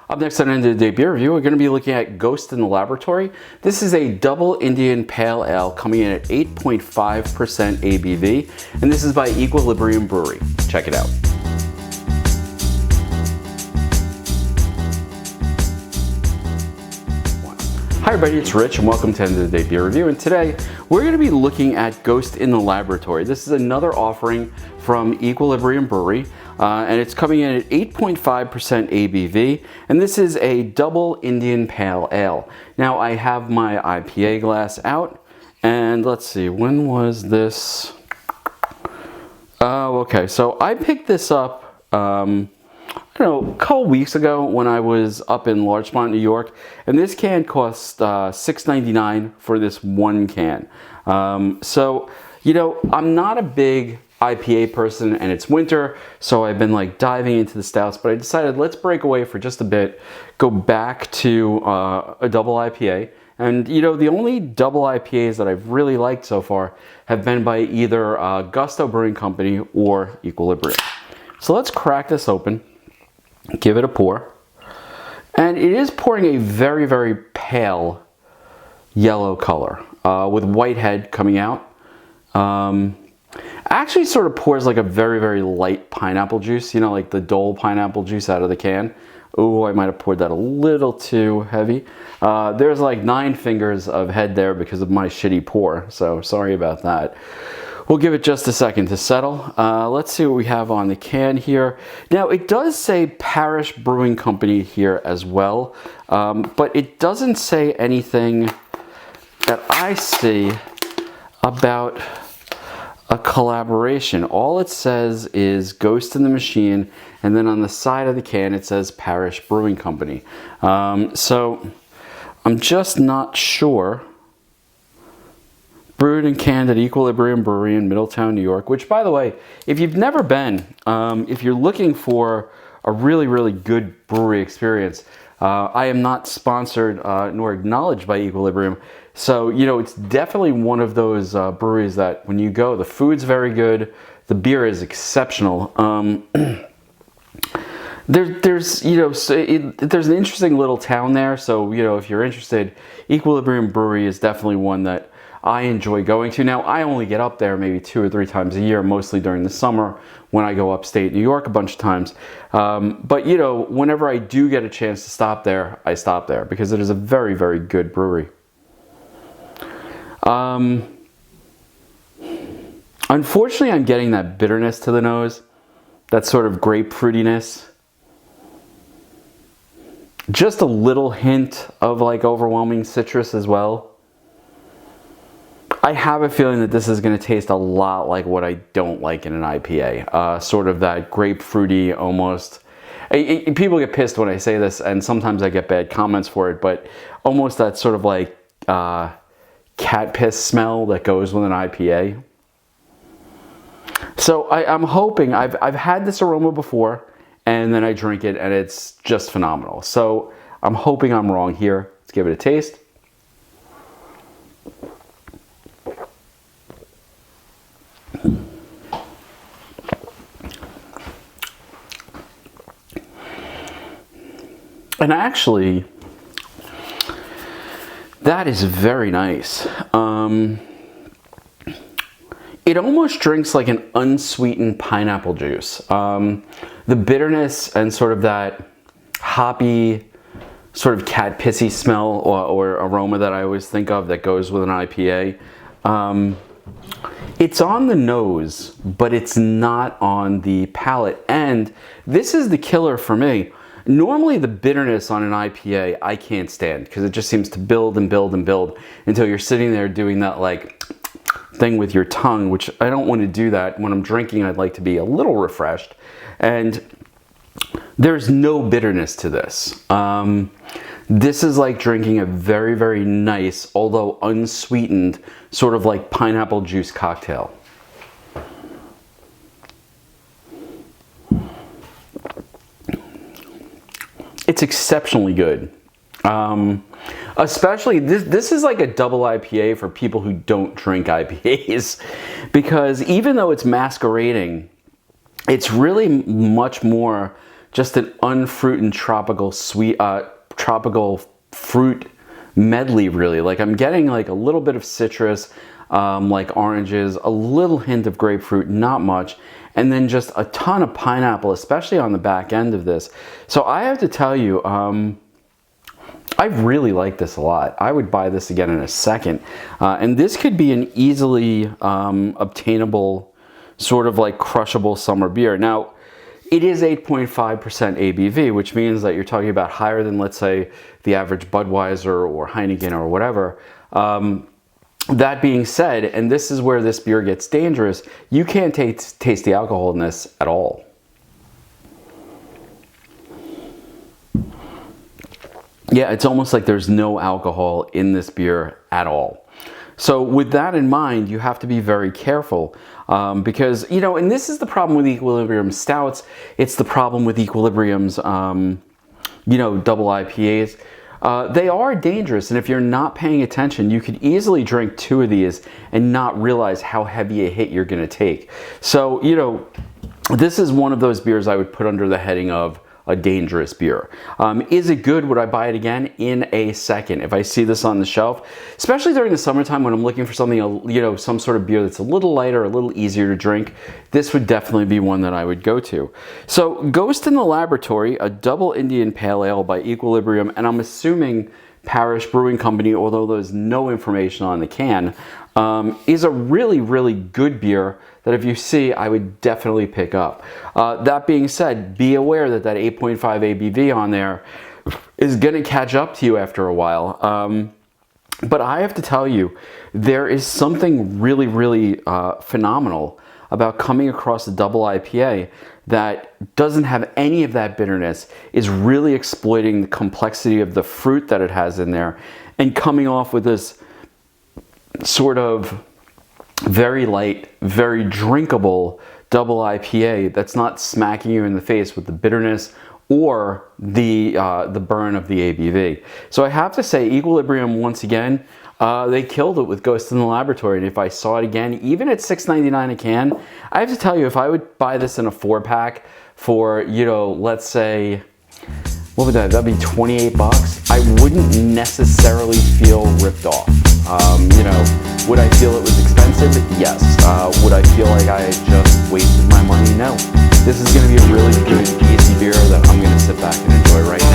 Up next on End of the Day Beer Review, we're going to be looking at Ghost in the Laboratory. This is a double Indian Pale Ale coming in at 8.5% ABV, and this is by Equilibrium Brewery. Check it out. Hi everybody, it's Rich and welcome to End of the Day Beer Review, and today we're going to be looking at Ghost in the Laboratory. This is another offering from Equilibrium Brewery, and it's coming in at 8.5% ABV, and this is a double Indian Pale Ale. Now I have my IPA glass out, and let's see, when was this? Okay, so I picked this up I don't know, a couple weeks ago when I was up in Larchmont, New York, and this can cost $6.99 for this one can. So, you know, I'm not a big IPA person and it's winter, so I've been like diving into the stouts, but I decided let's break away for just a bit, go back to a double IPA. And you know, the only double IPAs that I've really liked so far have been by either Gusto Brewing Company or Equilibrium. So let's crack this open. Give it a pour, and it is pouring a very, very pale yellow color with white head coming out. Actually sort of pours like a very, very light pineapple juice, you know, like the Dole pineapple juice out of the can. Oh, I might have poured that a little too heavy. There's like 9 fingers of head there because of my shitty pour, so sorry about that. We'll give it just a second to settle. Let's see what we have on the can here. Now, it does say Parish Brewing Company here as well, but it doesn't say anything that I see about a collaboration. All it says is Ghost in the Machine, and then on the side of the can it says Parish Brewing Company. So I'm just not sure. Brewed and canned at Equilibrium Brewery in Middletown, New York, which, by the way, if you've never been, if you're looking for a really, really good brewery experience, I am not sponsored nor acknowledged by Equilibrium. So, you know, it's definitely one of those breweries that when you go, the food's very good, the beer is exceptional. There's you know, there's an interesting little town there, so, you know, if you're interested, Equilibrium Brewery is definitely one that I enjoy going to. Now, I only get up there maybe 2 or 3 times a year, mostly during the summer when I go upstate New York a bunch of times. But, you know, whenever I do get a chance to stop there, I stop there because it is a very, very good brewery. Unfortunately, I'm getting that bitterness to the nose, that sort of grapefruitiness. Just a little hint of like overwhelming citrus as well. I have a feeling that this is going to taste a lot like what I don't like in an IPA. Sort of that grapefruity almost. People get pissed when I say this, and sometimes I get bad comments for it, but almost that sort of like cat piss smell that goes with an IPA. So I'm hoping, I've had this aroma before, and then I drink it, and it's just phenomenal. So I'm hoping I'm wrong here. Let's give it a taste. And actually, that is very nice. It almost drinks like an unsweetened pineapple juice. The bitterness and sort of that hoppy, sort of cat pissy smell or aroma that I always think of that goes with an IPA. It's on the nose, but it's not on the palate. And this is the killer for me. Normally the bitterness on an IPA I can't stand because it just seems to build and build and build until you're sitting there doing that like thing with your tongue, which I don't want to do that. When I'm drinking, I'd like to be a little refreshed. And there's no bitterness to this. This is like drinking a very, very nice, although unsweetened, sort of like pineapple juice cocktail. It's exceptionally good. Especially, this is like a double IPA for people who don't drink IPAs, because even though it's masquerading, it's really much more just an unfruited tropical tropical fruit medley, really. Like I'm getting like a little bit of citrus, like oranges, a little hint of grapefruit, not much, and then just a ton of pineapple, especially on the back end of this. So I have to tell you, I really like this a lot. I would buy this again in a second. And this could be an easily obtainable, sort of like crushable summer beer. Now, it is 8.5% ABV, which means that you're talking about higher than, let's say, the average Budweiser or Heineken or whatever. That being said, and this is where this beer gets dangerous, you can't taste the alcohol in this at all. Yeah, it's almost like there's no alcohol in this beer at all. So with that in mind, you have to be very careful because, you know, and this is the problem with Equilibrium stouts. It's the problem with Equilibrium's, you know, double IPAs. They are dangerous, and if you're not paying attention, you could easily drink 2 of these and not realize how heavy a hit you're going to take. So, you know, this is one of those beers I would put under the heading of a dangerous beer. Is it good? Would I buy it again? In a second. If I see this on the shelf, especially during the summertime when I'm looking for something, you know, some sort of beer that's a little lighter, a little easier to drink, this would definitely be one that I would go to. So Ghost in the Laboratory, a double Indian Pale Ale by Equilibrium, and I'm assuming Parish Brewing Company, although there's no information on the can, is a really, really good beer that if you see, I would definitely pick up. That being said, be aware that that 8.5 ABV on there is going to catch up to you after a while. But I have to tell you, there is something really, really phenomenal about coming across a double IPA that doesn't have any of that bitterness, is really exploiting the complexity of the fruit that it has in there, and coming off with this sort of very light, very drinkable double IPA that's not smacking you in the face with the bitterness or the burn of the ABV. So I have to say, Equilibrium, once again, they killed it with Ghost in the Laboratory. And if I saw it again, even at $6.99 a can, I have to tell you, if I would buy this in a 4-pack for, you know, let's say, what would that'd be 28 bucks, I wouldn't necessarily feel ripped off. You know, would I feel it was expensive? Yes. Would I feel like I had just wasted my money? No. This is going to be a really good, easy beer that I'm going to sit back and enjoy right now.